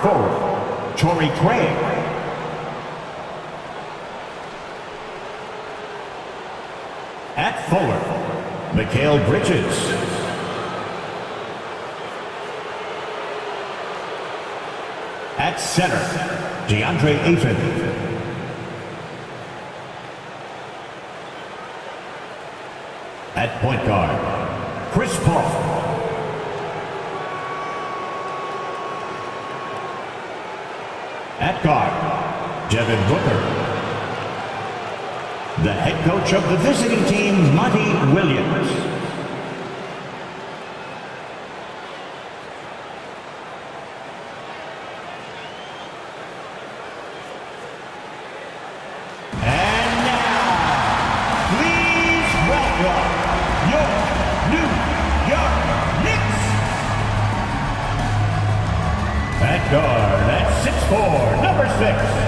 forward, Torrey Craig. At forward, Mikhail Bridges. At center, DeAndre Ayton. At point guard, Chris Paul. At guard, Devin Booker. The head coach of the visiting team, Monty Williams. And now, please welcome your New York Knicks. At guard, at 6'4", number 6.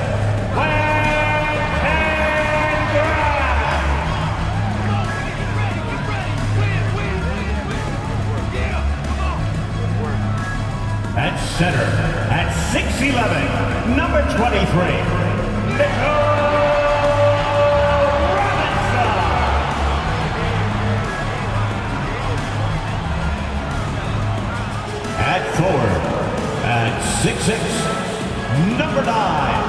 At center, at 6'11", number 23, Robinson. At forward, at 6'6", number 9,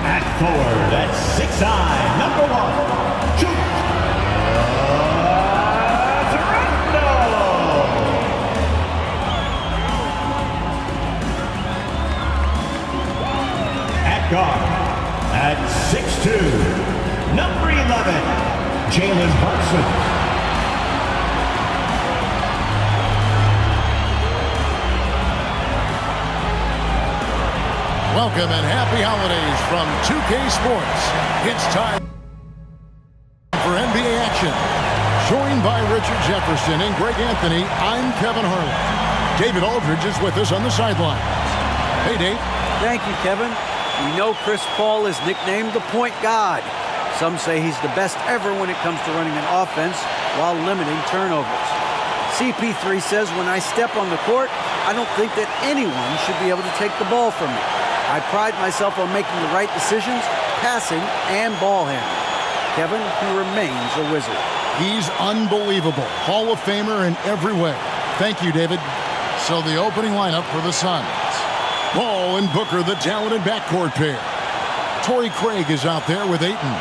At forward, at 6'9", number 1, At guard, at 6'2", number 11, Jalen Brunson. Welcome and happy holidays from 2K Sports. It's time for NBA action. Joined by Richard Jefferson and Greg Anthony, I'm Kevin Harlan. David Aldridge is with us on the sideline. Hey, Dave. Thank you, Kevin. We know Chris Paul is nicknamed the point god. Some say he's the best ever when it comes to running an offense while limiting turnovers. CP3 says, when I step on the court, I don't think that anyone should be able to take the ball from me. I pride myself on making the right decisions, passing and ball handling. Kevin, he remains a wizard. He's unbelievable. Hall of Famer in every way. Thank you, David. So the opening lineup for the Suns. Paul and Booker, the talented backcourt pair. Torrey Craig is out there with Ayton.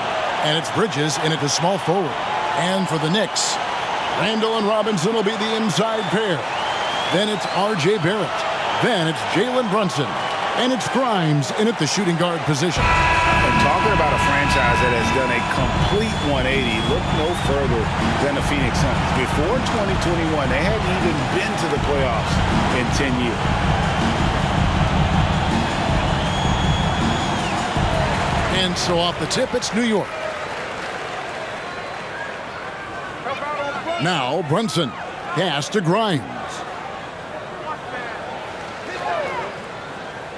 And it's Bridges in it to small forward. And for the Knicks, Randall and Robinson will be the inside pair. Then it's R.J. Barrett. Then it's Jalen Brunson. And it's Grimes in at the shooting guard position. And talking about a franchise that has done a complete 180, look no further than the Phoenix Suns. Before 2021, they hadn't even been to the playoffs in 10 years. And so off the tip, it's New York. Now Brunson. Pass to Grimes.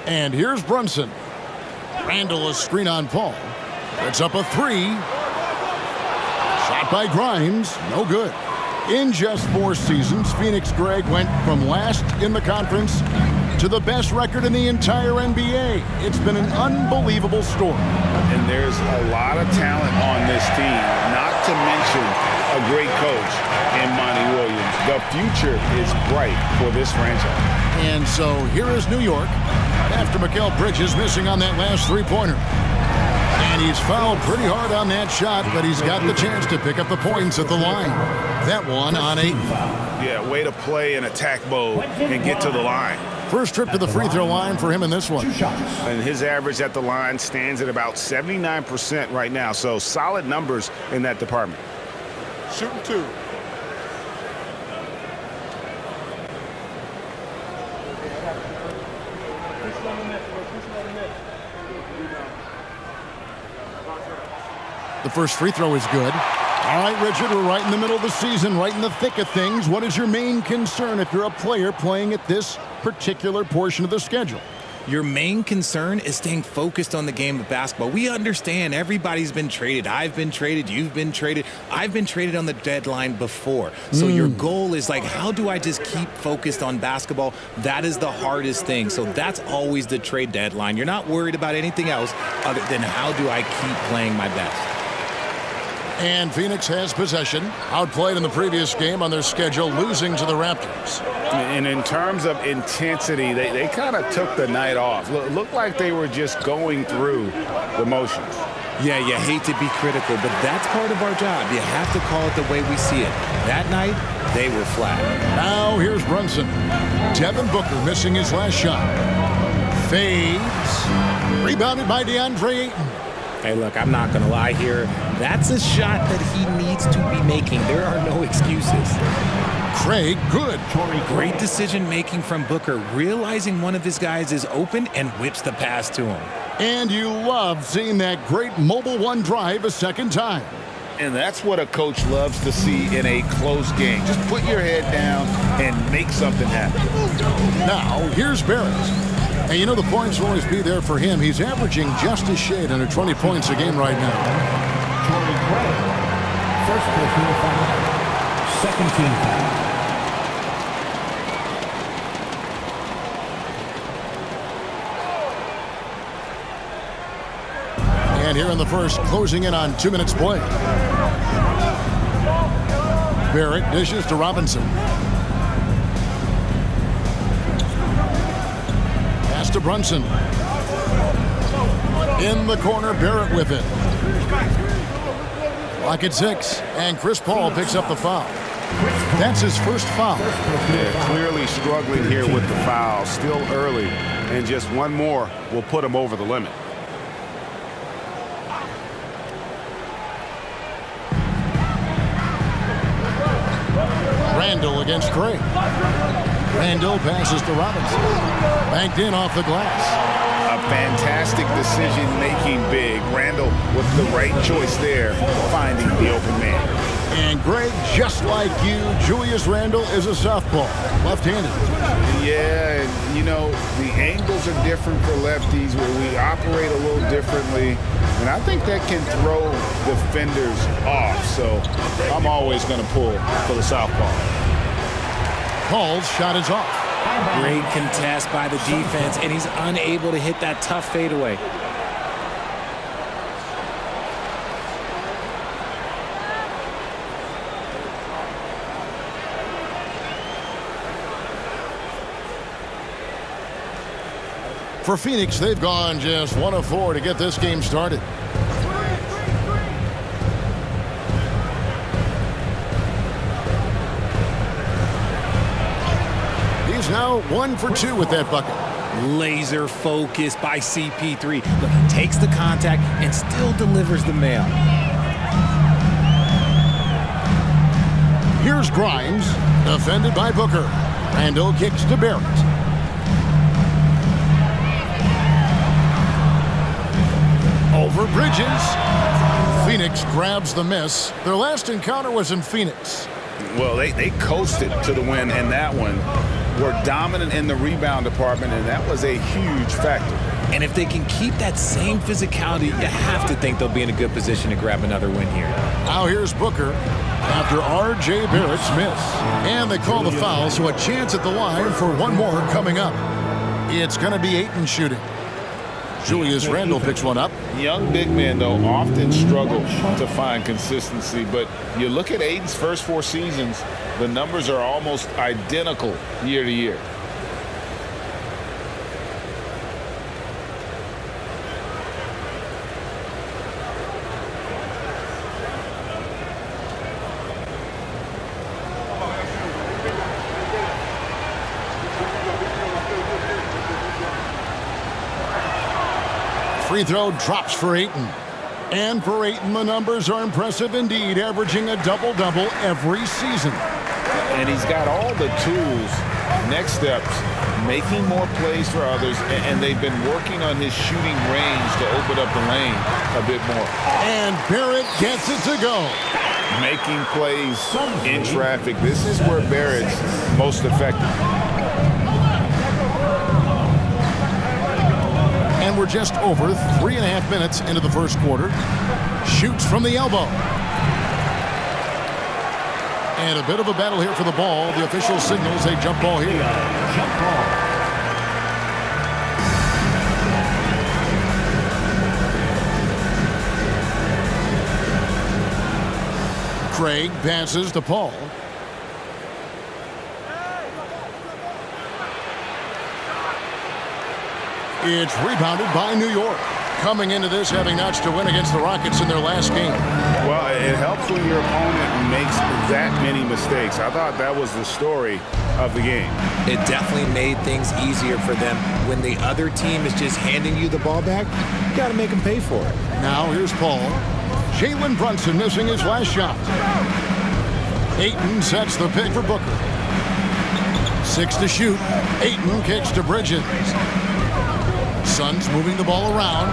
And here's Brunson. Randall a screen on Paul. It's up a 3. Shot by Grimes. No good. In just 4 seasons, Phoenix Greg went from last in the conference to the best record in the entire NBA. It's been an unbelievable story. And there's a lot of talent on this team, not to mention a great coach in Monty Williams. The future is bright for this franchise. And so here is New York after Mikal Bridges missing on that last three-pointer. And he's fouled pretty hard on that shot, but he's got the chance to pick up the points at the line. That one on 8. Yeah, way to play in attack mode and get to the line. First trip to the free throw line for him in this one. And his average at the line stands at about 79% right now, so solid numbers in that department. Shooting 2. The first free throw is good. All right, Richard, we're right in the middle of the season, right in the thick of things. What is your main concern if you're a player playing at this particular portion of the schedule? Your main concern is staying focused on the game of basketball. We understand everybody's been traded. I've been traded. You've been traded. I've been traded on the deadline before. So your goal is like, how do I just keep focused on basketball? That is the hardest thing. So that's always the trade deadline. You're not worried about anything else other than how do I keep playing my best. And Phoenix has possession. Outplayed in the previous game on their schedule, losing to the Raptors. And in terms of intensity, they kind of took the night off. Looked like they were just going through the motions. Yeah, you hate to be critical, but that's part of our job. You have to call it the way we see it. That night, they were flat. Now here's Brunson. Devin Booker missing his last shot. Fades. Rebounded by DeAndre Ayton. Hey, look, I'm not going to lie here. That's a shot that he needs to be making. There are no excuses. Craig, good. Great decision-making from Booker, realizing one of his guys is open and whips the pass to him. And you love seeing that great mobile one drive a second time. And that's what a coach loves to see in a close game. Just put your head down and make something happen. Now, here's Barrett. And you know the points will always be there for him. He's averaging just a shade under 20 points a game right now. Torrey Craig. First personal foul. Second team foul. And here in the first, closing in on 2 minutes play. Barrett dishes to Robinson. Pass to Brunson. In the corner, Barrett with it. Clock at 6, and Chris Paul picks up the foul. That's his first foul. Yeah, clearly struggling here with the foul. Still early, and just one more will put him over the limit. Randall against Craig. Randall passes to Robinson. Banked in off the glass. A fantastic decision-making big. Randall with the right choice there, finding the open man. And Greg, just like you, Julius Randle is a southpaw, left-handed. Yeah, and you know, the angles are different for lefties where we operate a little differently. And I think that can throw defenders off. So I'm always going to pull for the southpaw. Paul's shot is off. Great contest by the defense, and he's unable to hit that tough fadeaway. For Phoenix, they've gone just 1 of 4 to get this game started. He's now 1 for 2 with that bucket. Laser focus by CP3. Look, he takes the contact and still delivers the mail. Here's Grimes, defended by Booker. Randall kicks to Barrett. Over Bridges. Phoenix grabs the miss. Their last encounter was in Phoenix. Well, they coasted to the win in that one. Were dominant in the rebound department, and that was a huge factor. And if they can keep that same physicality, you have to think they'll be in a good position to grab another win here. Now here's Booker after R.J. Barrett's miss. And they call the foul, so a chance at the line for one more coming up. It's going to be Ayton shooting. Julius Randle picks one up. Young big men, though, often struggle to find consistency. But you look at Ayton's first 4 seasons, the numbers are almost identical year to year. Free throw drops for Ayton. And for Ayton, the numbers are impressive indeed, averaging a double-double every season. And he's got all the tools. Next steps, making more plays for others, and they've been working on his shooting range to open up the lane a bit more. And Barrett gets it to go. Making plays in traffic. This is where Barrett's most effective. we're just over 3.5 minutes into the first quarter. Shoots from the elbow. And a bit of a battle here for the ball. The official signals a jump ball here. Jump ball. Craig passes to Paul. It's rebounded by New York. Coming into this having notched a win against the Rockets in their last game. Well, it helps when your opponent makes that many mistakes. I thought that was the story of the game. It definitely made things easier for them. When the other team is just handing you the ball back, you got to make them pay for it. Now here's Paul. Jalen Brunson missing his last shot. Ayton sets the pick for Booker. 6 to shoot. Ayton kicks to Bridges. Suns moving the ball around.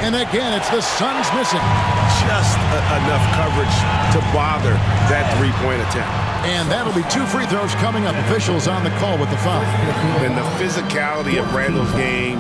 And again, it's the Suns missing. Just enough coverage to bother that three-point attempt. And that'll be 2 free throws coming up. Officials on the call with the foul. And the physicality of Randall's game,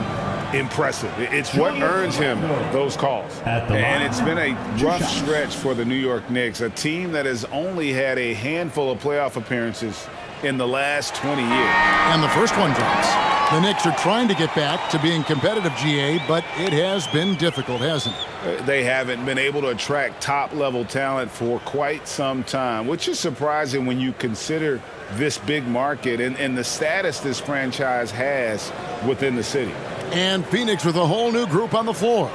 impressive. It's what earns him those calls. And it's been a rough stretch for the New York Knicks, a team that has only had a handful of playoff appearances in the last 20 years. And the first one drops. The Knicks are trying to get back to being competitive, GA, but it has been difficult, hasn't it? They haven't been able to attract top-level talent for quite some time, which is surprising when you consider this big market and the status this franchise has within the city. And Phoenix with a whole new group on the floor.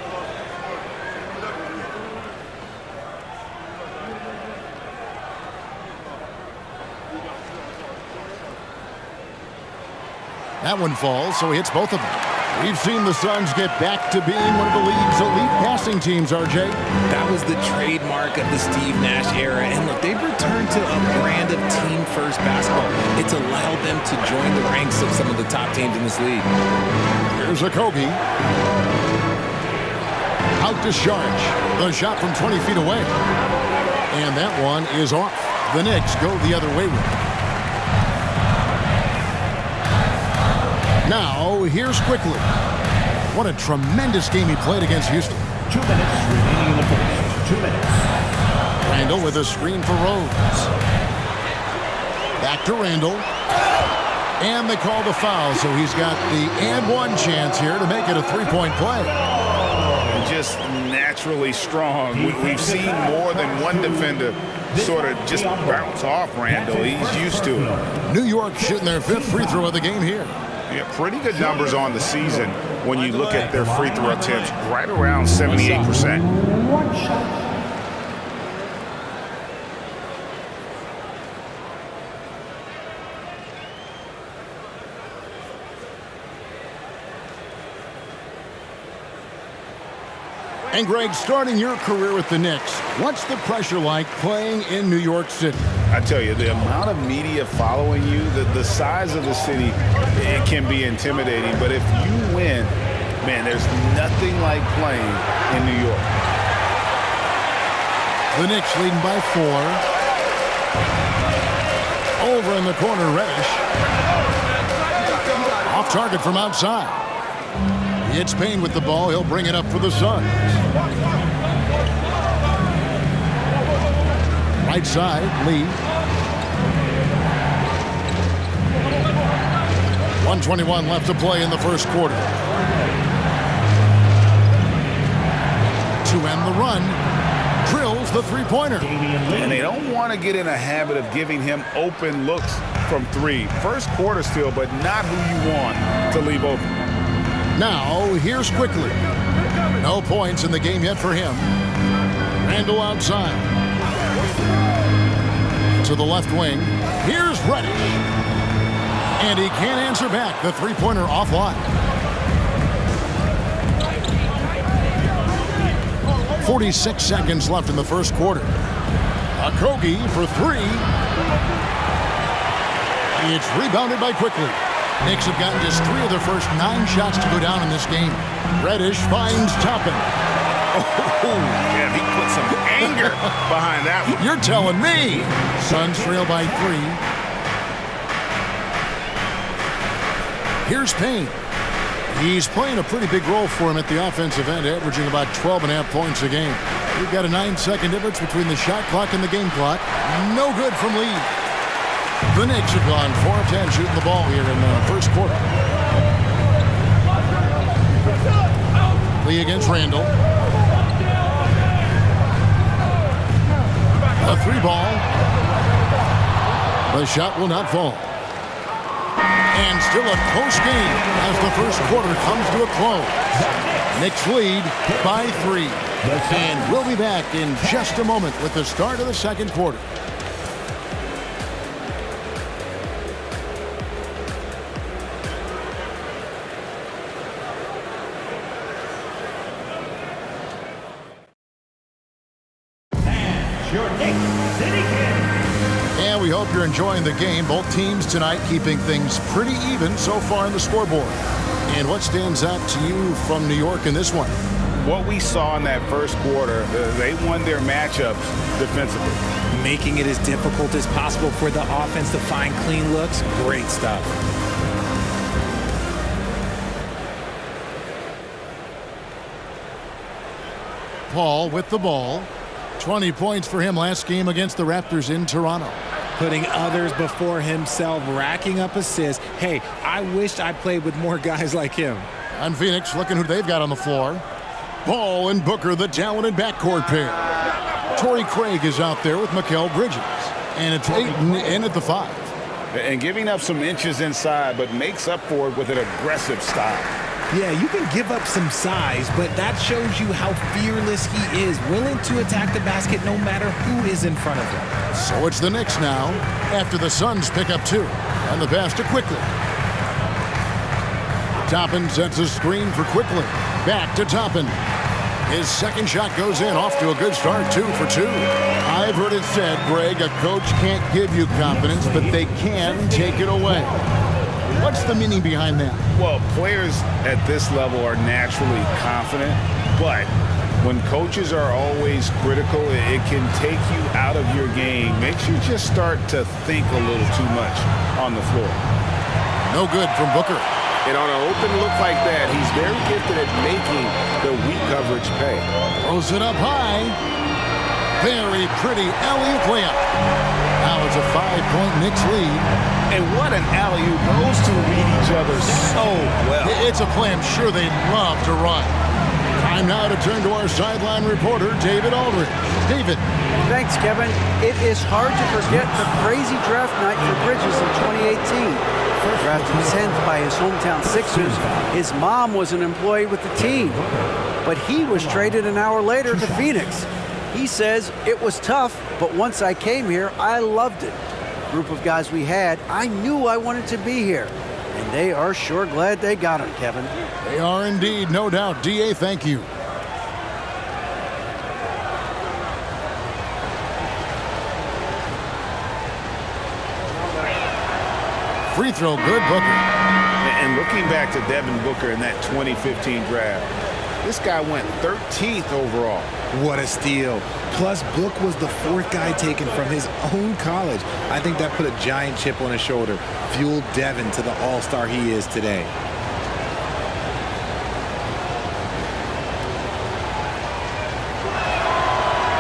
That one falls, so he hits both of them. We've seen the Suns get back to being one of the league's elite passing teams, RJ. That was the trademark of the Steve Nash era. And look, they've returned to a brand of team-first basketball. It's allowed them to join the ranks of some of the top teams in this league. Here's a Kobe. Out to Sharge. The shot from 20 feet away. And that one is off. The Knicks go the other way with it. Now, here's Quickly. What a tremendous game he played against Houston. 2 minutes remaining in the first. 2 minutes. Randall with a screen for Rose. Back to Randall. And they call the foul, so he's got the and one chance here to make it a three-point play. Just naturally strong. We've seen more than one defender sort of just bounce off Randall. He's used to it. New York shooting their 5th free throw of the game here. Yeah, pretty good numbers on the season when you look at their free throw attempts, right around 78%. One shot. And Greg, starting your career with the Knicks, what's the pressure like playing in New York City? I tell you, the amount of media following you, the size of the city, it can be intimidating. But if you win, man, there's nothing like playing in New York. The Knicks leading by 4. Over in the corner, Reddish. Off target from outside. It's Payne with the ball. He'll bring it up for the Suns. Right side, Lee. 1:21 left to play in the first quarter. To end the run, drills the three-pointer. And they don't want to get in a habit of giving him open looks from 3. First quarter still, but not who you want to leave open. Now, here's Quickly. No points in the game yet for him. Randall outside. To the left wing. Here's Reddish. And he can't answer back. The three-pointer offline. 46 seconds left in the first quarter. Okogie for 3. It's rebounded by Quickly. Knicks have gotten just 3 of their first 9 shots to go down in this game. Reddish finds Toppin. Oh, yeah, he put some anger behind that one. You're telling me. Suns trail by 3. Here's Payne. He's playing a pretty big role for him at the offensive end, averaging about 12.5 points a game. We've got a 9-second difference between the shot clock and the game clock. No good from Lee. The Knicks have gone 4 of 10 shooting the ball here in the first quarter. Lee against Randall. A 3-ball. The shot will not fall. And still a close game as the first quarter comes to a close. Knicks lead by 3. And we'll be back in just a moment with the start of the second quarter. Your Knicks City Kid. And we hope you're enjoying the game. Both teams tonight keeping things pretty even so far in the scoreboard. And what stands out to you from New York in this one? What we saw in that first quarter, they won their matchups defensively. Making it as difficult as possible for the offense to find clean looks. Great stuff. Paul with the ball. 20 points for him last game against the Raptors in Toronto. Putting others before himself, racking up assists. Hey, I wished I played with more guys like him. On Phoenix, looking who they've got on the floor. Paul and Booker, the talented backcourt pair. Torrey Craig is out there with Mikal Bridges. And it's Ayton in at the 5. And giving up some inches inside, but makes up for it with an aggressive style. Yeah, you can give up some size, but that shows you how fearless he is, willing to attack the basket no matter who is in front of him. So it's the Knicks now, after the Suns pick up 2. And the pass to Quickly. Toppin sets a screen for Quickly. Back to Toppin. His second shot goes in, off to a good start, 2 for 2. I've heard it said, Greg, a coach can't give you confidence, but they can take it away. What's the meaning behind that? Well, players at this level are naturally confident, but when coaches are always critical, it can take you out of your game. Makes you just start to think a little too much on the floor. No good from Booker. And on an open look like that, he's very gifted at making the weak coverage pay. Throws it up high. Very pretty alley-oop layup. Now it's a 5-point Knicks lead. And what an alley-oop. Those two read each other so well. It's a play I'm sure they'd love to run. Time now to turn to our sideline reporter, David Aldridge. David. Thanks, Kevin. It is hard to forget the crazy draft night for Bridges in 2018. Drafted 10th by his hometown Sixers, his mom was an employee with the team. But he was traded an hour later to Phoenix. He says, it was tough, but once I came here, I loved it. The group of guys we had, I knew I wanted to be here. And they are sure glad they got him, Kevin. They are indeed, no doubt. D.A., thank you. Free throw, good, Booker. And looking back to Devin Booker in that 2015 draft, this guy went 13th overall. What a steal. Plus, Book was the 4th guy taken from his own college. I think that put a giant chip on his shoulder, fueled Devin to the all-star he is today.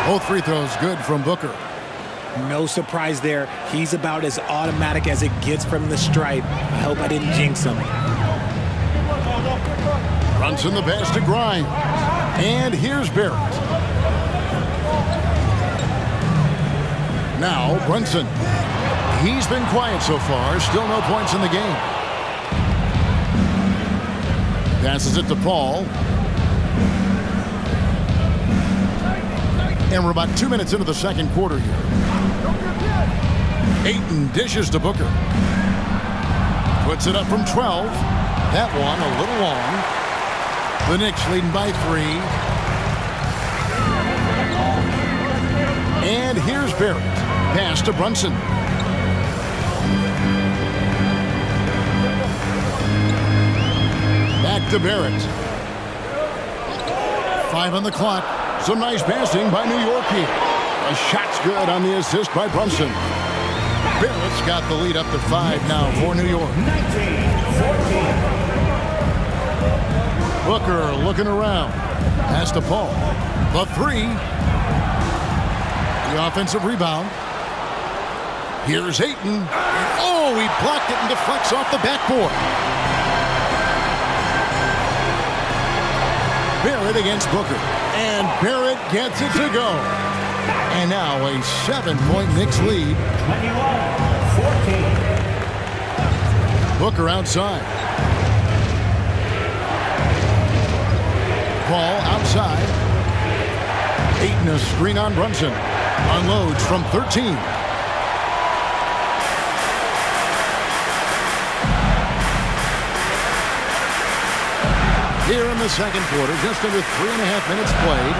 Both free throws good from Booker. No surprise there. He's about as automatic as it gets from the stripe. I hope I didn't jinx him. Brunson the pass to Grimes. And here's Barrett. Now Brunson. He's been quiet so far. Still no points in the game. Passes it to Paul. And we're about 2 minutes into the second quarter here. Ayton dishes to Booker. Puts it up from 12. That one a little long. The Knicks leading by 3. And here's Barrett. Pass to Brunson. Back to Barrett. 5 on the clock. Some nice passing by New York here. A shot's good on the assist by Brunson. Barrett's got the lead up to 5 now for New York. 19-14. Booker looking around. Pass to Paul. The three. The offensive rebound. Here's Ayton. Oh, he blocked it and deflects off the backboard. Barrett against Booker. And Barrett gets it to go. And now a 7-point Knicks lead. 21-14. Booker outside. Paul outside. Ayton a screen on Brunson. Unloads from 13. Here in the second quarter, just under 3.5 minutes played.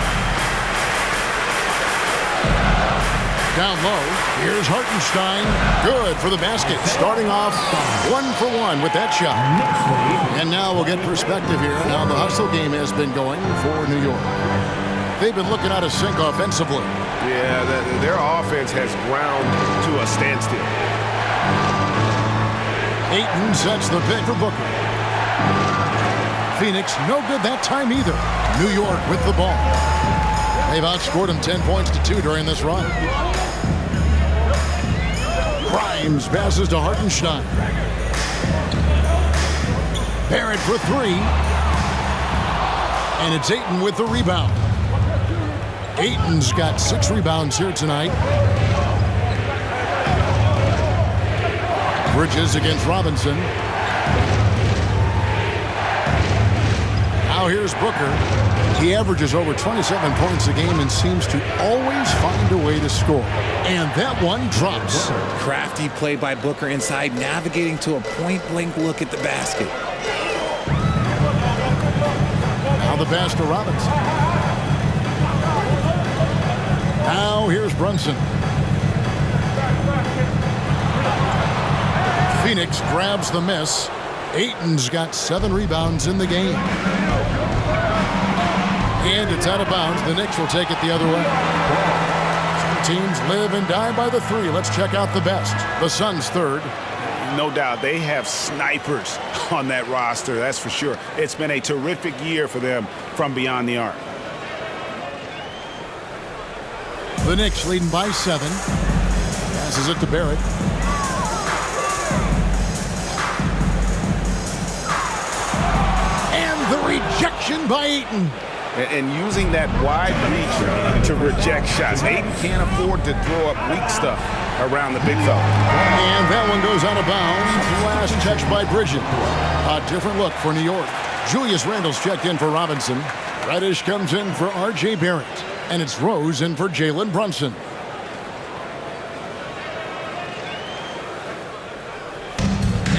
Down low, here's Hartenstein. Good for the basket. Starting off 1 for 1 with that shot. And now we'll get perspective here on how the hustle game has been going for New York. They've been looking out of sync offensively. Yeah, their offense has ground to a standstill. Ayton sets the pick for Booker. Phoenix, no good that time either. New York with the ball. They've outscored them 10 points to 2 during this run. Grimes passes to Hartenstein. Barrett for 3. And it's Ayton with the rebound. Ayton's got 6 rebounds here tonight. Bridges against Robinson. Now here's Booker. He averages over 27 points a game and seems to always find a way to score. And that one drops. Crafty play by Booker inside, navigating to a point-blank look at the basket. Now the pass to Robinson. Now here's Brunson. Phoenix grabs the miss. Ayton's got 7 rebounds in the game. And it's out of bounds. The Knicks will take it the other way. Some teams live and die by the 3. Let's check out the best. The Suns third. No doubt they have snipers on that roster, that's for sure. It's been a terrific year for them from beyond the arc. The Knicks leading by 7. Passes it to Barrett. And the rejection by Ayton. And using that wide reach to reject shots. Ayton can't afford to throw up weak stuff around the big fella. And that one goes out of bounds. Last touch by Bridges. A different look for New York. Julius Randle's checked in for Robinson. Reddish comes in for R.J. Barrett. And it's Rose in for Jalen Brunson.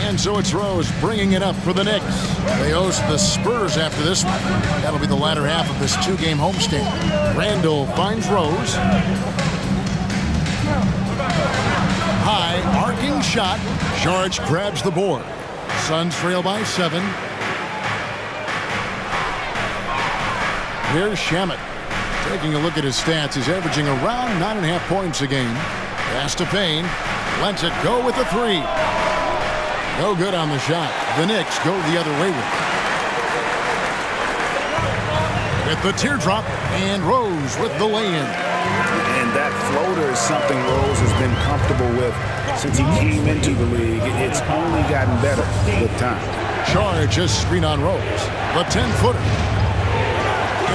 And so it's Rose bringing it up for the Knicks. They host the Spurs after this one. That'll be the latter half of this 2-game homestand. Randle finds Rose. High, arcing shot. Saric grabs the board. Suns trail by 7. Here's Shamet. Taking a look at his stats, he's averaging around 9.5 points a game. Pass to Payne. Lets it go with the 3. No good on the shot. The Knicks go the other way with the teardrop, and Rose with the lay-in. And that floater is something Rose has been comfortable with since he came into the league. It's only gotten better with time. Charge a screen on Rose. The 10-footer.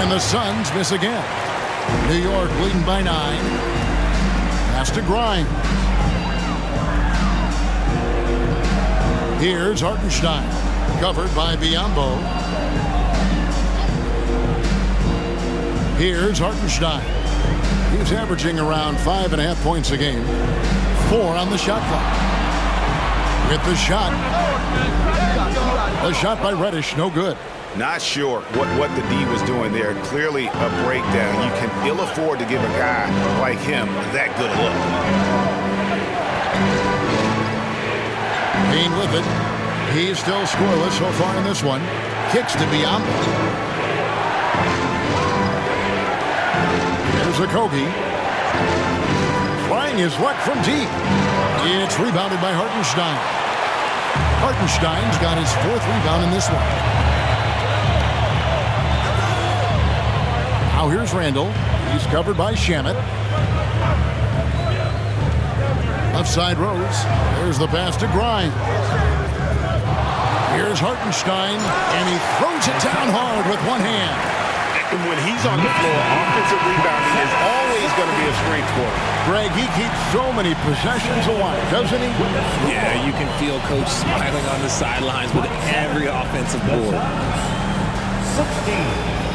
And the Suns miss again. New York leading by 9. Pass to Grimes. Here's Hartenstein. Covered by Biyombo. Here's Hartenstein. He's averaging around 5.5 points a game. 4 on the shot clock. With the shot. A shot by Reddish, no good. Not sure what the D was doing there. Clearly a breakdown. You can ill afford to give a guy like him that good a look. Payne with it. He's still scoreless so far in this one. Kicks to Biyombo. Here's Okogie. Trying his luck from deep. It's rebounded by Hartenstein. Hartenstein's got his 4th rebound in this one. Now here's Randall. He's covered by Shamet. Left side Rose. There's the pass to Grimes. Here's Hartenstein, and he throws it down hard with one hand. And when he's on the floor, offensive rebounding is always going to be a strength for him. Greg, he keeps so many possessions alive, doesn't he? Yeah, you can feel Coach smiling on the sidelines with every offensive board. 16.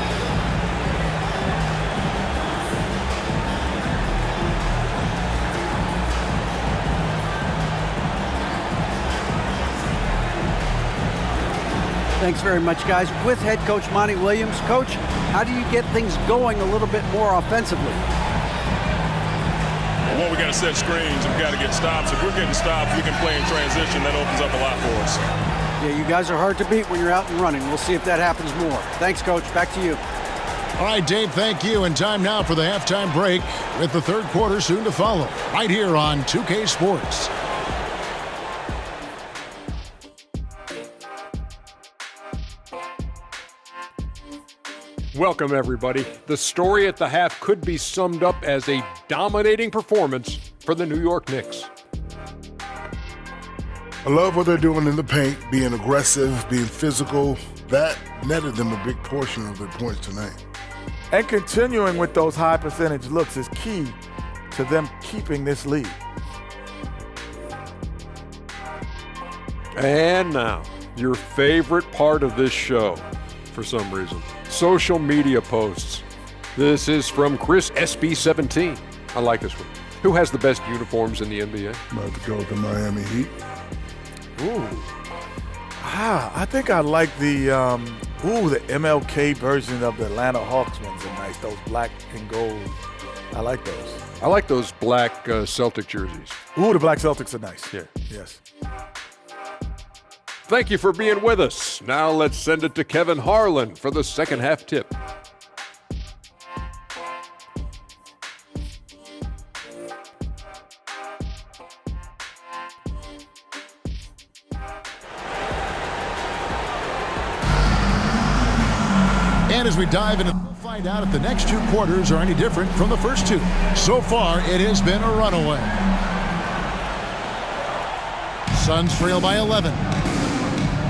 Thanks very much, guys. With head coach Monty Williams. Coach, how do you get things going a little bit more offensively? Well, we got to set screens and we got to get stops. If we're getting stops, we can play in transition. That opens up a lot for us. Yeah, you guys are hard to beat when you're out and running. We'll see if that happens more. Thanks, Coach. Back to you. All right, Dave, thank you. And time now for the halftime break with the third quarter soon to follow. Right here on 2K Sports. Welcome, everybody. The story at the half could be summed up as a dominating performance for the New York Knicks. I love what they're doing in the paint, being aggressive, being physical. That netted them a big portion of their points tonight. And continuing with those high percentage looks is key to them keeping this lead. And now, your favorite part of this show, for some reason. Social media posts. This is from Chris SB17. I like this one. Who has the best uniforms in the NBA? About to go with the Miami Heat. Ooh. I think I like the MLK version of the Atlanta Hawks ones are nice. Those black and gold. I like those. I like those black Celtic jerseys. Ooh, the black Celtics are nice. Yeah. Yes. Thank you for being with us. Now let's send it to Kevin Harlan for the second half tip. And as we dive into, we'll find out if the next two quarters are any different from the first two. So far, it has been a runaway. Suns trail by 11.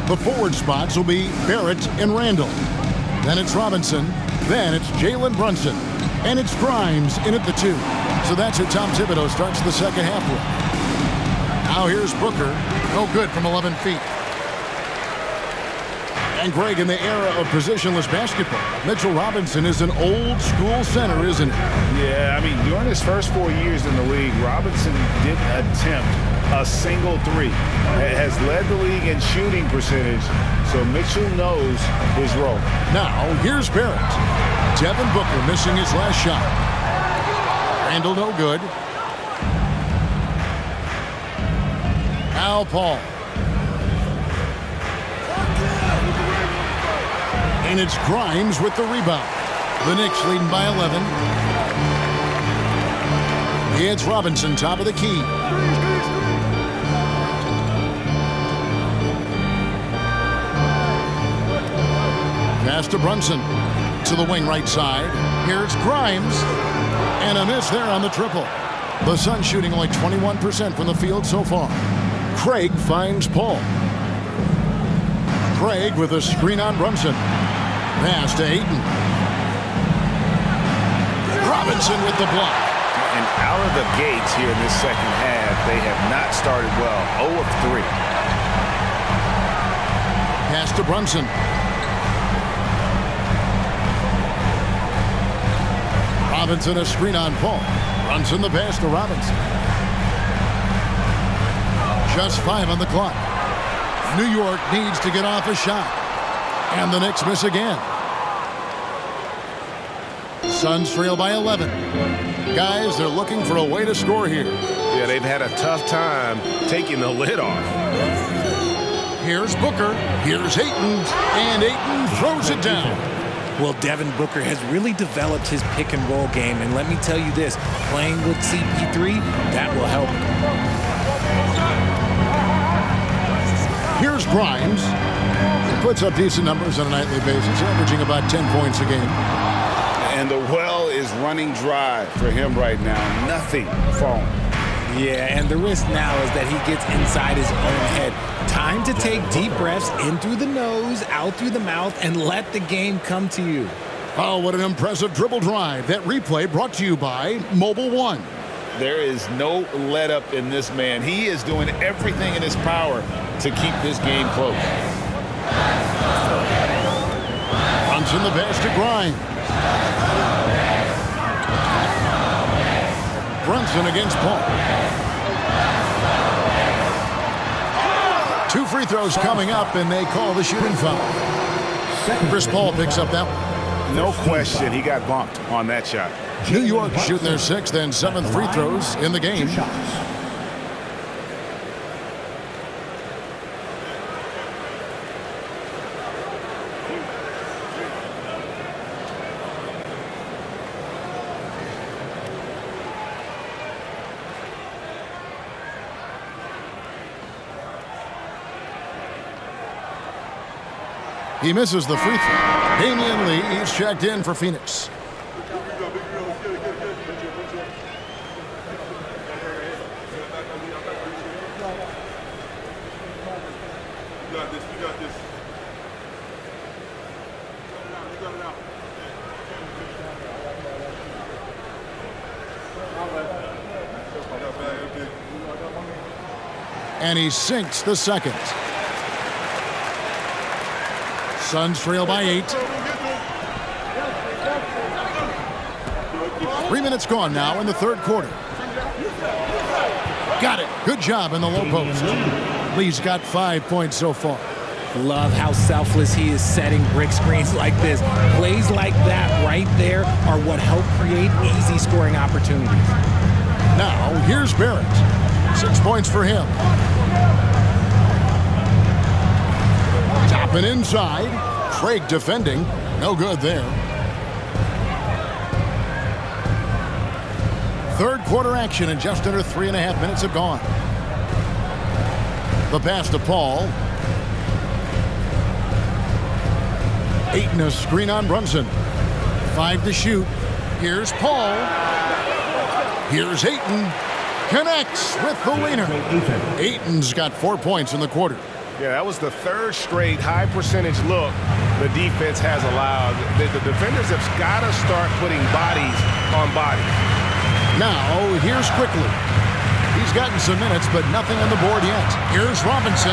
The forward spots will be Barrett and Randall. Then it's Robinson. Then it's Jalen Brunson. And it's Grimes in at the 2. So that's how Tom Thibodeau starts the second half with. Now here's Booker. No good from 11 feet. And Greg, in the era of positionless basketball, Mitchell Robinson is an old school center, isn't he? Yeah, I mean, during his first 4 years in the league, Robinson didn't attempt a single three. Has led the league in shooting percentage, so Mitchell knows his role. Now, here's Barrett. Devin Booker missing his last shot. Randall no good. Al Paul. And it's Grimes with the rebound. The Knicks leading by 11. It's Robinson, top of the key. Pass to Brunson. To the wing right side. Here's Grimes. And a miss there on the triple. The Suns shooting only 21% from the field so far. Craig finds Paul. Craig with a screen on Brunson. Pass to Ayton. Robinson with the block. And out of the gates here in this second half, they have not started well. 0 of 3. Pass to Brunson. Robinson a screen on Paul. Brunson the pass to Robinson. Just 5 on the clock. New York needs to get off a shot. And the Knicks miss again. Suns trail by 11. Guys, they're looking for a way to score here. Yeah, they've had a tough time taking the lid off. Here's Booker. Here's Ayton. And Ayton throws it down. Well, Devin Booker has really developed his pick and roll game. And let me tell you this, playing with CP3, that will help. Here's Grimes. He puts up decent numbers on a nightly basis, averaging about 10 points a game. And the well is running dry for him right now. Nothing falling. Yeah, and the risk now is that he gets inside his own head. Time to take deep breaths in through the nose, out through the mouth, and let the game come to you. Oh, what an impressive dribble drive. That replay brought to you by Mobile One. There is no let up in this man. He is doing everything in his power to keep this game close. Brunson the pass to Grimes. Brunson against Paul. 2 free throws coming up, and they call the shooting foul. Chris Paul picks up that one. No question, he got bumped on that shot. New York shooting their 6th and 7th free throws in the game. He misses the free throw. Damian Lee is checked in for Phoenix. And he sinks the second. Suns trail by 8. 3 minutes gone now in the third quarter. Got it. Good job in the low post. Lee's got 5 points so far. Love how selfless he is setting brick screens like this. Plays like that right there are what help create easy scoring opportunities. Now, here's Barrett. 6 points for him. Tapping inside. Craig defending. No good there. Third quarter action, and just under 3.5 minutes have gone. The pass to Paul. Ayton a screen on Brunson. 5 to shoot. Here's Paul. Here's Ayton. Connects with the leaner. Ayton's got 4 points in the quarter. Yeah, that was the third straight high percentage look the defense has allowed. The defenders have got to start putting bodies on bodies. Now, here's Quickly. He's gotten some minutes, but nothing on the board yet. Here's Robinson.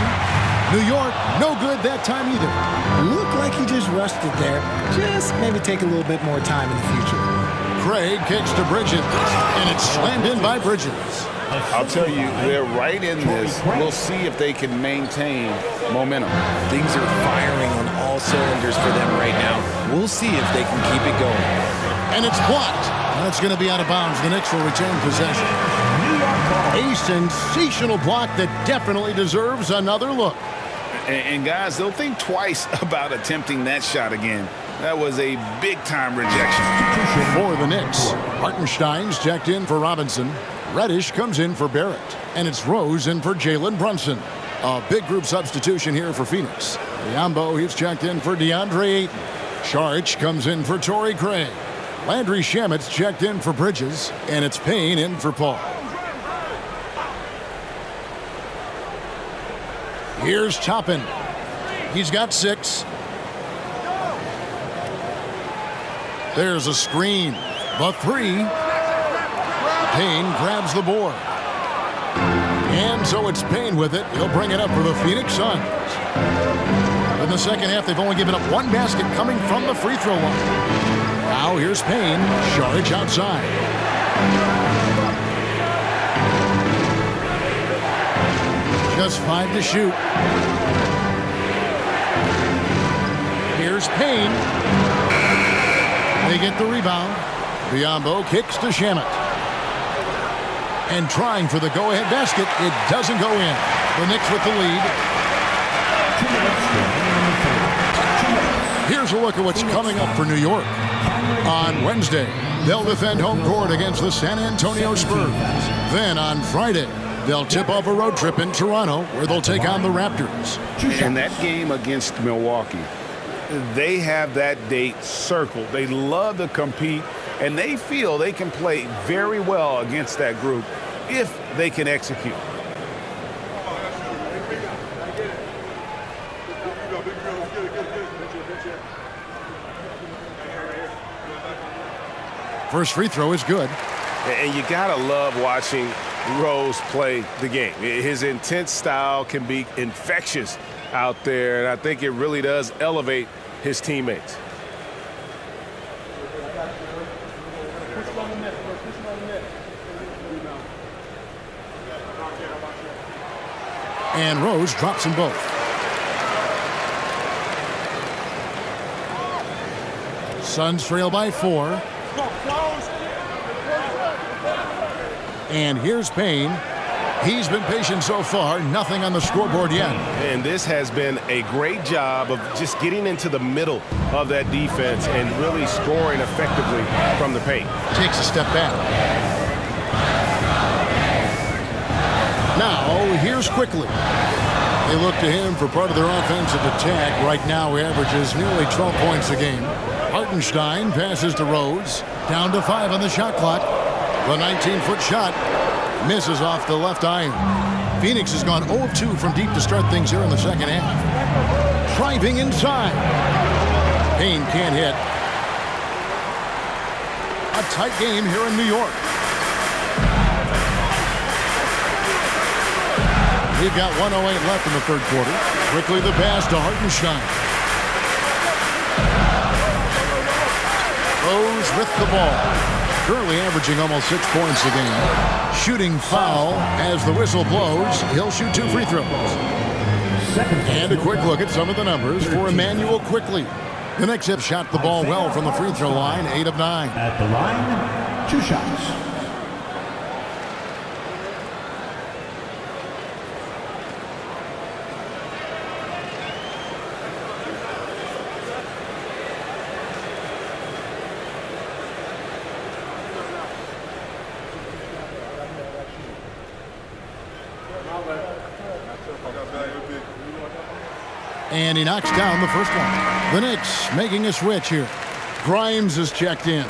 New York, no good that time either. Looked like he just rushed it there. Just maybe take a little bit more time in the future. Craig kicks to Bridges, and it's slammed in by Bridges. I'll tell you, they're right in this. We'll see if they can maintain momentum. Things are firing on all cylinders for them right now. We'll see if they can keep it going. And it's blocked. That's going to be out of bounds. The Knicks will retain possession. A sensational block that definitely deserves another look. And guys, they'll think twice about attempting that shot again. That was a big-time rejection. For the Knicks, Hartenstein's checked in for Robinson. Reddish comes in for Barrett. And it's Rose in for Jalen Brunson. A big group substitution here for Phoenix. Biyombo, he's checked in for DeAndre Ayton. Charge comes in for Torrey Craig. Landry Shamit's checked in for Bridges. And it's Payne in for Paul. Here's Toppin. He's got 6. There's a screen. The 3. Payne grabs the board. And so it's Payne with it. He'll bring it up for the Phoenix Suns. In the second half, they've only given up 1 basket coming from the free throw line. Now here's Payne. Sharge outside. Just 5 to shoot. Here's Payne. They get the rebound. Biyombo kicks to Shamet. And trying for the go-ahead basket. It doesn't go in. The Knicks with the lead. Here's a look at what's coming up for New York. On Wednesday, they'll defend home court against the San Antonio Spurs. Then on Friday, they'll tip off a road trip in Toronto where they'll take on the Raptors. And that game against Milwaukee, they have that date circled. They love to compete, and they feel they can play very well against that group if they can execute. First free throw is good. And you gotta love watching Rose play the game. His intense style can be infectious out there, and I think it really does elevate his teammates. And Rose drops them both. Suns trail by 4. And here's Payne. He's been patient so far. Nothing on the scoreboard yet. And this has been a great job of just getting into the middle of that defense and really scoring effectively from the paint. Takes a step back. Now, here's Quickly. They look to him for part of their offensive attack. Right now, he averages nearly 12 points a game. Hartenstein passes to Rose. Down to 5 on the shot clock. The 19-foot shot misses off the left iron. Phoenix has gone 0 of 2 from deep to start things here in the second half. Driving inside. Payne can't hit. A tight game here in New York. We've got 1:08 left in the third quarter. Quickly the pass to Hartenstein. Rose with the ball. Currently averaging almost 6 points a game. Shooting foul as the whistle blows. He'll shoot 2 free throws. And a quick look at some of the numbers for Emmanuel Quickly. The Knicks have shot the ball well from the free throw line, 8 of 9. At the line, 2 shots. And he knocks down the first one. The Knicks making a switch here. Grimes is checked in.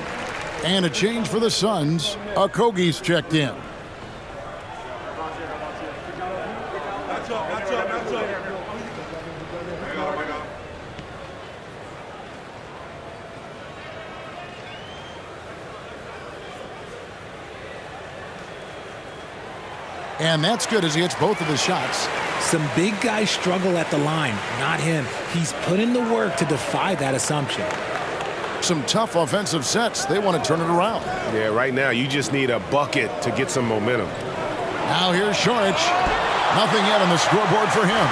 And a change for the Suns. Okogie's checked in. And that's good as he hits both of his shots. Some big guys struggle at the line, not him. He's put in the work to defy that assumption. Some tough offensive sets. They want to turn it around. Yeah, right now you just need a bucket to get some momentum. Now here's Šorić. Nothing yet on the scoreboard for him.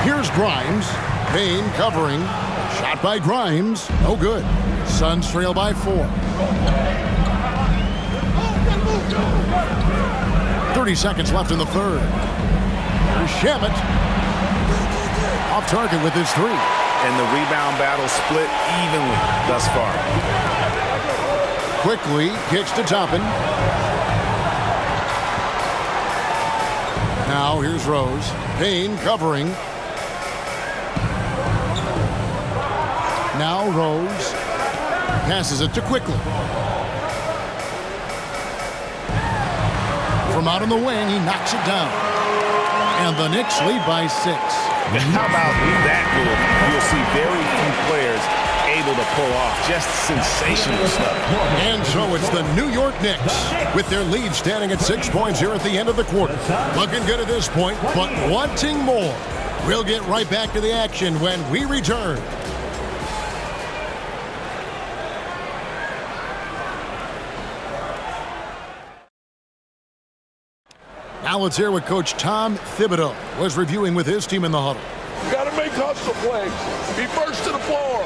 Here's Grimes. Payne covering. Shot by Grimes. No good. Suns trail by 4. 30 seconds left in the third. Here's Shamet. Off target with his 3. And the rebound battle split evenly thus far. Quickly kicks to Toppin. Now here's Rose. Payne covering. Now Rose passes it to Quickly. From out on the wing, he knocks it down. And the Knicks lead by 6. How about that move? You'll see very few players able to pull off just sensational stuff. And so it's the New York Knicks with their lead standing at 6 points here at the end of the quarter. Looking good at this point, but wanting more. We'll get right back to the action when we return. Now let's hear what Coach Tom Thibodeau was reviewing with his team in the huddle. You got to make hustle plays. Be first to the floor.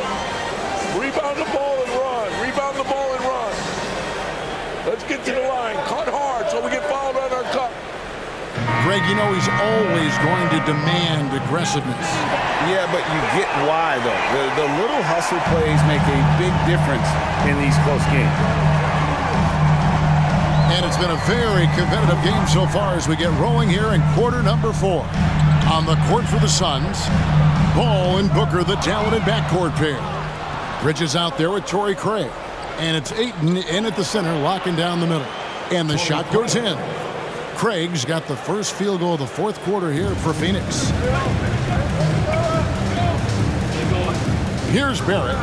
Rebound the ball and run. Rebound the ball and run. Let's get to the line. Cut hard so we get fouled on our cut. Greg, you know he's always going to demand aggressiveness. Yeah, but you get why, though. The little hustle plays make a big difference in these close games. And it's been a very competitive game so far as we get rolling here in quarter number 4. On the court for the Suns, Ball and Booker, the talented backcourt pair. Bridges out there with Torrey Craig. And it's Ayton in at the center, locking down the middle. And the shot goes in. Craig's got the first field goal of the fourth quarter here for Phoenix. Here's Barrett.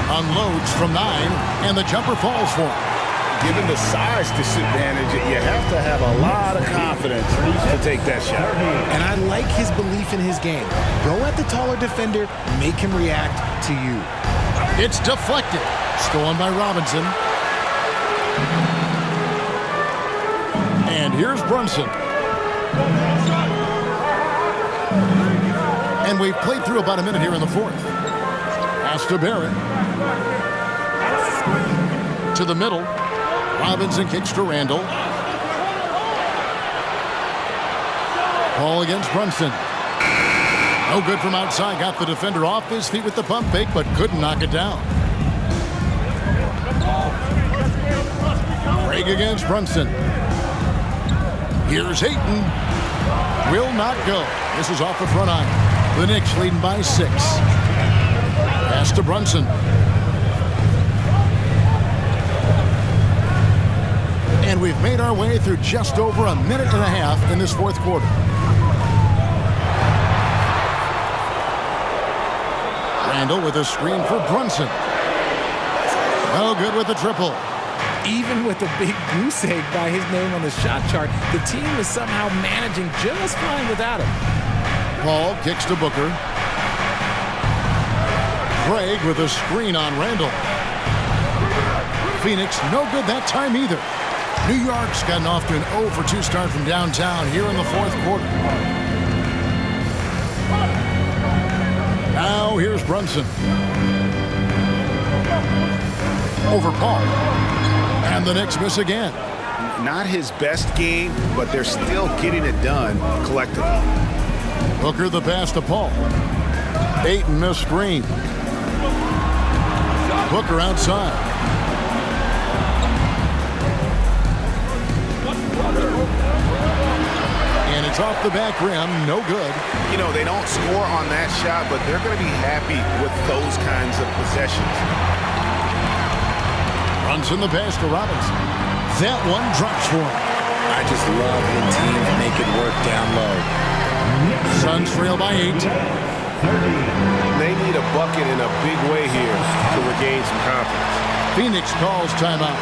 Unloads from 9, and the jumper falls for him. Given the size disadvantage, you have to have a lot of confidence to take that shot. And I like his belief in his game. Go at the taller defender, make him react to you. It's deflected. Stolen by Robinson. And here's Brunson. And we've played through about a minute here in the fourth. Pass to Barrett. To the middle. Robinson kicks to Randall. Ball against Brunson. No good from outside. Got the defender off his feet with the pump fake, but couldn't knock it down. Craig against Brunson. Here's Ayton. Will not go. This is off the front iron. The Knicks leading by 6. Pass to Brunson. And we've made our way through just over a minute and a half in this fourth quarter. Randall with a screen for Brunson. No good with the triple. Even with a big goose egg by his name on the shot chart, the team is somehow managing just fine without him. Paul kicks to Booker. Craig with a screen on Randall. Phoenix no good that time either. New York's gotten off to an 0-for-2 start from downtown here in the fourth quarter. Now here's Brunson. Over Paul. And the Knicks miss again. Not his best game, but they're still getting it done collectively. Booker the pass to Paul. Ayton missed screen. Booker outside. And it's off the back rim, no good. You know, they don't score on that shot, but they're going to be happy with those kinds of possessions. Brunson the pass to Robinson. That one drops for him. I just love when teams make it work down low. Suns trail by 8. They need a bucket in a big way here to regain some confidence. Phoenix calls timeout.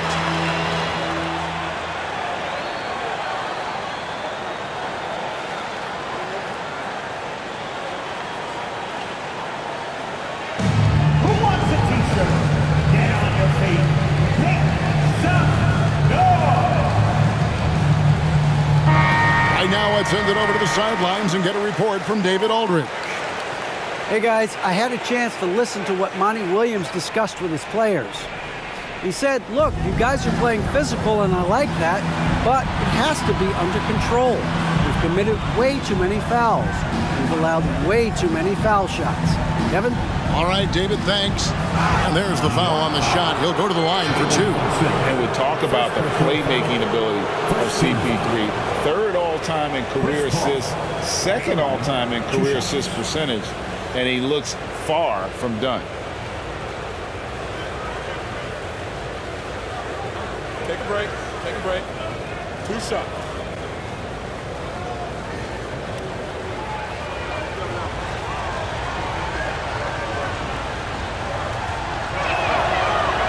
Let's send it over to the sidelines and get a report from David Aldridge. Hey guys, I had a chance to listen to what Monty Williams discussed with his players. He said, look, you guys are playing physical and I like that, but it has to be under control. We've committed way too many fouls. We've allowed way too many foul shots. Kevin? All right, David, thanks. And there's the foul on the shot. He'll go to the line for 2. And we talk about the playmaking ability of CP3. 3rd all-time in career assists, 2nd all-time in career assist percentage, and he looks far from done. Take a break. Take a break. 2 shots.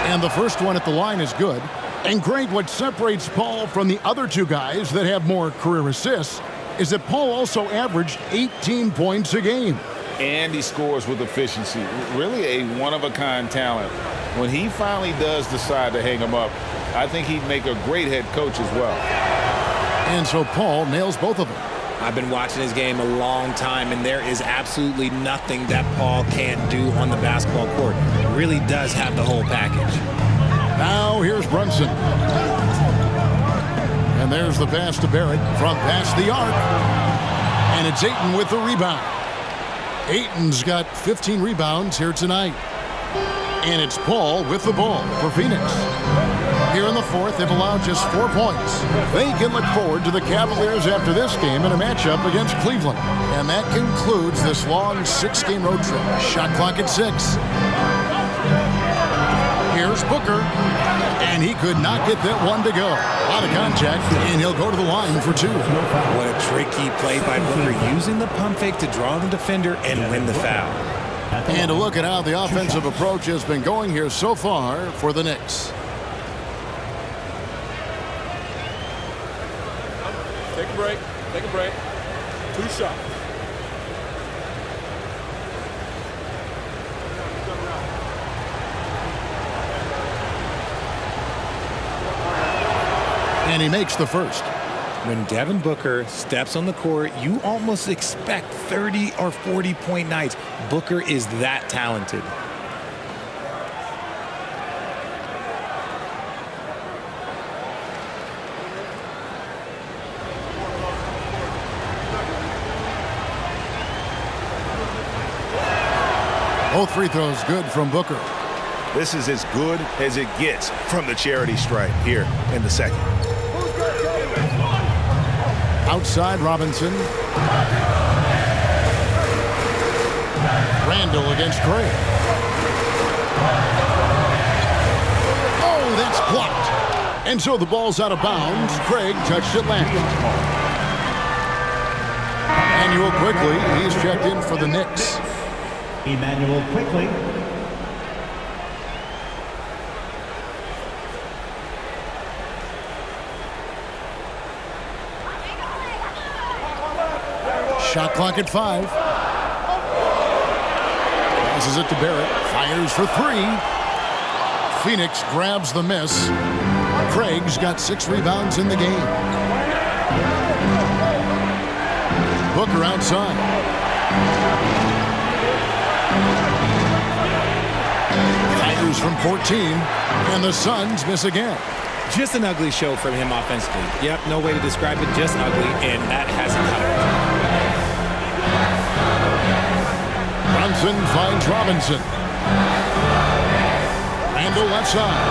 And the first one at the line is good. And great, what separates Paul from the other 2 guys that have more career assists is that Paul also averaged 18 points a game. And he scores with efficiency. Really a one-of-a-kind talent. When he finally does decide to hang him up, I think he'd make a great head coach as well. And so Paul nails both of them. I've been watching his game a long time, and there is absolutely nothing that Paul can't do on the basketball court. He really does have the whole package. Now here's Brunson. And there's the pass to Barrett from past the arc. And it's Ayton with the rebound. Ayton's got 15 rebounds here tonight. And it's Paul with the ball for Phoenix. Here in the the fourth, they've allowed just 4 points. They can look forward to the Cavaliers after this game in a matchup against Cleveland. And that concludes this long 6-game road trip. Shot clock at 6. Here's Booker, and he could not get that one to go. A lot of contact, and he'll go to the line for 2. What a tricky play by Booker, using the pump fake to draw the defender and win the foul. And a look at how the offensive approach has been going here so far for the Knicks. Take a break. Take a break. 2 shots. And he makes the first. When Devin Booker steps on the court, you almost expect 30 or 40-point nights. Booker is that talented. Both free throws good from Booker. This is as good as it gets from the charity stripe here in the second. Outside Robinson. Randall against Craig. Oh, that's blocked. And so the ball's out of bounds. Craig touched it last. Emmanuel Quickly, he's checked in for the Knicks. Emmanuel Quickly. Shot clock at 5. Passes it to Barrett. Fires for 3. Phoenix grabs the miss. Craig's got 6 rebounds in the game. Booker outside. Fires from 14. And the Suns miss again. Just an ugly show from him offensively. Yep, no way to describe it, just ugly, and that hasn't helped. Brunson finds Robinson. Randall left side.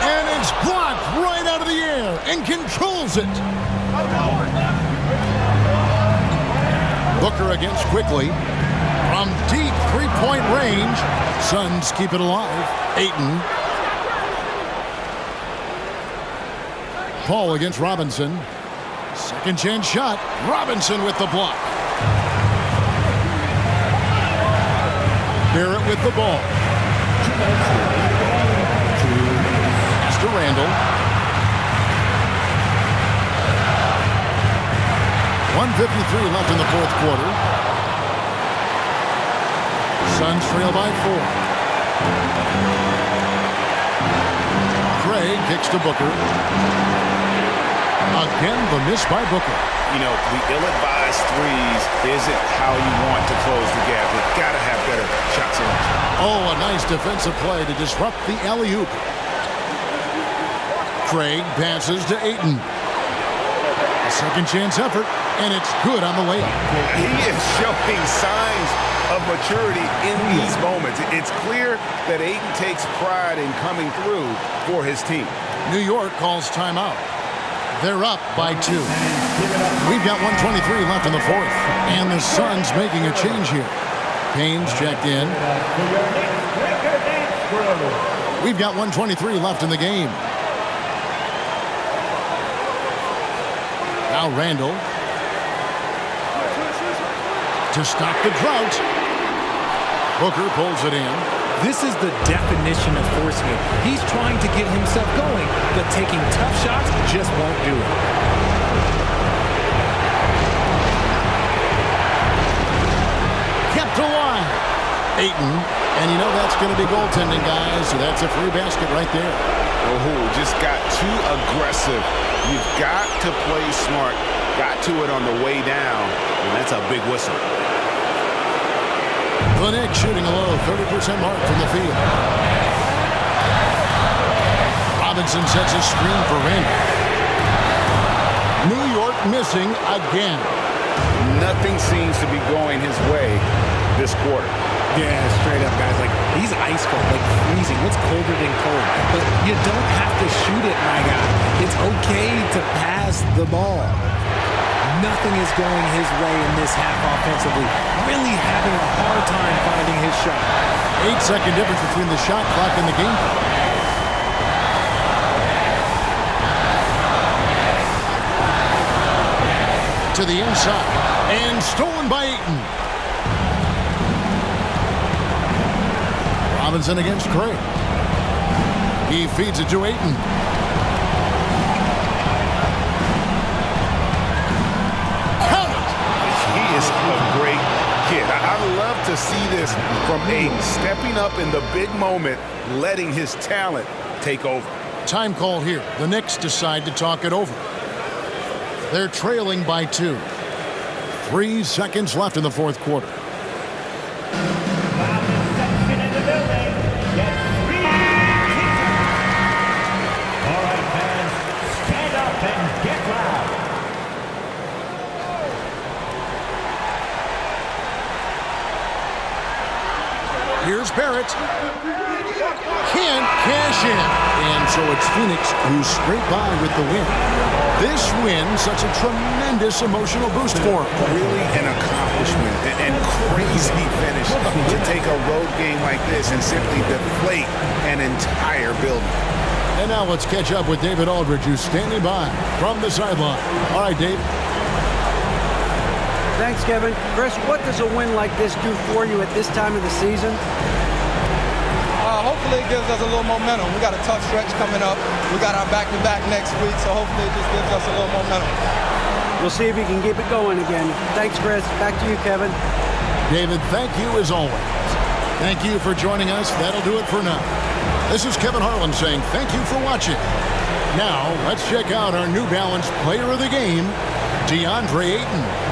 And it's blocked right out of the air and controls it. Booker against Quickly. From deep three-point range. Suns keep it alive. Ayton. Paul against Robinson. Second chance shot. Robinson with the block. Barrett with the ball. Pass to Randall. 1:53 left in the fourth quarter. Suns trail by 4. Craig kicks to Booker. Again, the miss by Booker. You know, the ill-advised threes isn't how you want to close the gap. You've got to have better shot selection. Oh, a nice defensive play to disrupt the alley-oop. Craig passes to Ayton. A second chance effort, and it's good on the way. He is showing signs of maturity in these moments. It's clear that Ayton takes pride in coming through for his team. New York calls timeout. They're up by 2. We've got 1:23 left in the fourth, and the Suns making a change here. Payne's checked in. We've got 1:23 left in the game. Now Randall. To stop the drought. Booker pulls it in. This is the definition of forcing it. He's trying to get himself going, but taking tough shots just won't do it. Kept alive. Ayton. And you know that's going to be goaltending, guys. So that's a free basket right there. Oh, just got too aggressive. You've got to play smart. Got to it on the way down, and that's a big whistle. The Knicks shooting a low 30% mark from the field. Robinson sets a screen for Randall. New York missing again. Nothing seems to be going his way this quarter. Yeah, straight up, guys. Like, he's ice cold, like freezing. What's colder than cold? But you don't have to shoot it, my guy. It's okay to pass the ball. Nothing is going his way in this half offensively. Really having a hard time finding his shot. 8-second difference between the shot clock and the game clock. To the inside, and stolen by Ayton. Robinson against Craig. He feeds it to Ayton. Count it! He is a great kid. I love to see this from Ayton, stepping up in the big moment, letting his talent take over. Time call here. The Knicks decide to talk it over. They're trailing by 2. 3 seconds left in the fourth quarter. Here's Barrett. Can't cash in. And so it's Phoenix who's straight by with the win. This win, such a tremendous emotional boost for him. Really an accomplishment and crazy finish to take a road game like this and simply deflate an entire building. And now let's catch up with David Aldridge, who's standing by from the sideline. All right, Dave. Thanks, Kevin. Chris, what does a win like this do for you at this time of the season? Hopefully it gives us a little momentum. We got a tough stretch coming up. We got our back-to-back next week, so hopefully it just gives us a little momentum. We'll see if you can keep it going again. Thanks, Chris. Back to you, Kevin. David, thank you as always. Thank you for joining us. That'll do it for now. This is Kevin Harlan saying thank you for watching. Now, let's check out our New Balance player of the game, DeAndre Ayton.